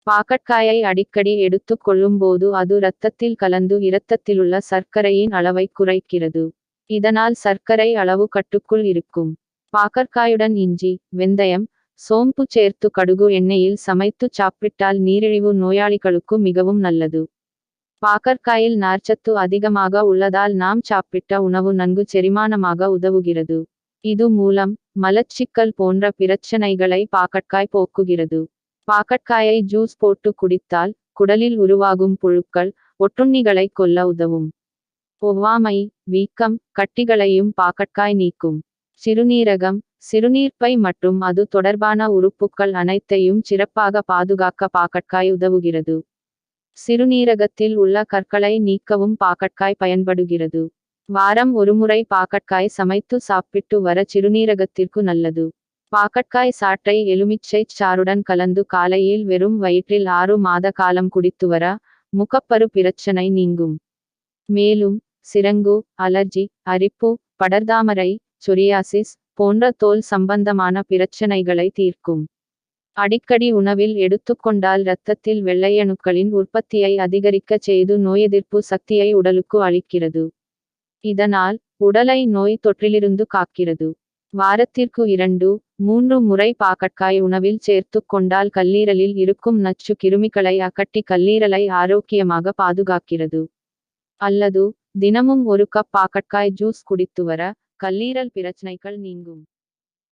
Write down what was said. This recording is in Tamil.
பாகற்காயை அடிக்கடி எடுத்துக் கொள்ளும்போது அது இரத்தத்தில் கலந்து இரத்தத்திலுள்ள சர்க்கரையின் அளவை குறைக்கிறது. இதனால் சர்க்கரை அளவு கட்டுக்குள் இருக்கும். பாகற்காயுடன் இஞ்சி, வெந்தயம், சோம்பு சேர்த்து கடுகு எண்ணெயில் சமைத்து சாப்பிட்டால் நீரிழிவு நோயாளிகளுக்கு மிகவும் நல்லது. பாகற்காயில் நார்ச்சத்து அதிகமாக உள்ளதால் நாம் சாப்பிட்ட உணவு நன்கு செரிமானமாக உதவுகிறது. இது மூலம் மலச்சிக்கல் போன்ற பிரச்சனைகளை பாகற்காய் போக்குகிறது. பாகற்காயை ஜூஸ் போட்டு குடித்தால் குடலில் உருவாகும் புழுக்கள், ஒட்டுண்ணிகளை கொல்ல உதவும். ஒவ்வாமை, வீக்கம், கட்டிகளையும் பாகற்காய் நீக்கும். சிறுநீரகம், சிறுநீர்ப்பை மற்றும் அது தொடர்பான உறுப்புக்கள் அனைத்தையும் சிறப்பாக பாதுகாக்க பாகற்காய் உதவுகிறது. சிறுநீரகத்தில் உள்ள கற்களை நீக்கவும் பாகற்காய் பயன்படுகிறது. வாரம் ஒருமுறை பாகற்காய் சமைத்து சாப்பிட்டு வர சிறுநீரகத்திற்கு நல்லது. பாகற்காய் சாற்றை எலுமிச்சைச் சாறுடன் கலந்து காலையில் வெறும் வயிற்றில் 6 மாத காலம் குடித்து வர முகப்பரு பிரச்சனை நீங்கும். மேலும் சிரங்கு, அலர்ஜி, அரிப்பு, படர்தாமரை, சொரியாசிஸ் போன்ற தோல் சம்பந்தமான பிரச்சனைகளை தீர்க்கும். அடிக்கடி உணவில் எடுத்துக்கொண்டால் இரத்தத்தில் வெள்ளையணுக்களின் உற்பத்தியை அதிகரிக்கச் செய்து நோயெதிர்ப்பு சக்தியை உடலுக்கு அளிக்கிறது. இதனால் உடலை நோய் தொற்றிலிருந்து காக்கிறது. வாரத்திற்கு 2-3 முறை பாகற்காய் உணவில் சேர்த்துக் கொண்டால் கல்லீரலில் இருக்கும் நச்சு கிருமிகளை அகற்றி கல்லீரலை ஆரோக்கியமாக பாதுகாக்கிறது. அல்லது தினமும் 1 கப் பாகற்காய் ஜூஸ் குடித்து வர கல்லீரல் பிரச்சனைகள் நீங்கும்.